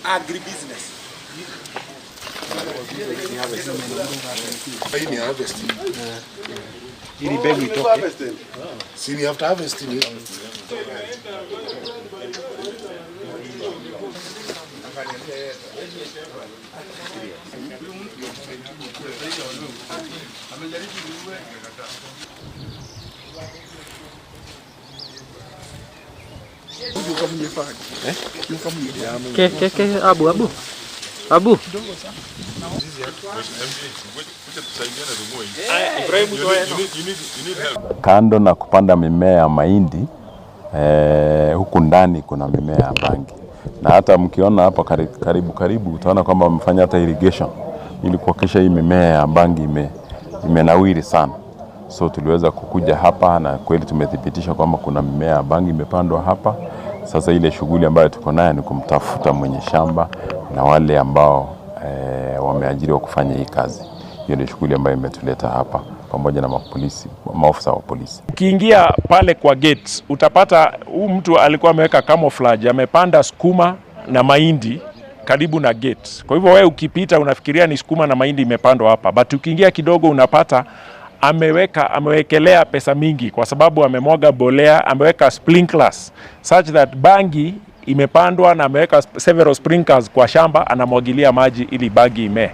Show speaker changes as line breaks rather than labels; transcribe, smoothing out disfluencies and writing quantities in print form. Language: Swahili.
Agribusiness.
Hii ni harvesting.
Ili begu itoke.
See, we have to harvest it.
Abu.
Kando na kupanda mimea ya mahindi, huku ndani kuna mimea ya bangi. Na hata mkiona hapa karibu utaona kwamba wamefanya hata irrigation ili kuhakikisha hii mimea ya bangi imenawiri sana. So tuliweza kukuja hapa na kweli tumethibitisha kwamba kuna mimea ya bangi imepandwa hapa. Sasa ile shughuli ambayo tuko nayo ni kumtafuta mwenye shamba na wale ambao wameajiriwa kufanya hii kazi. Hiyo ndio shughuli ambayo imetuleta hapa pamoja na maafisa wa polisi.
Ukiingia pale kwa gate utapata huyu mtu alikuwa ameweka camouflage, amepanda sukuma na mahindi karibu na gate. Kwa hivyo wewe ukipita unafikiria ni sukuma na mahindi imepandwa hapa. But ukiingia kidogo unapata amewekelea pesa mingi kwa sababu amemwaga bolea, ameweka sprinklers such that bangi imepandwa na ameweka several sprinklers kwa shamba, anamwagilia maji ili bangi imee.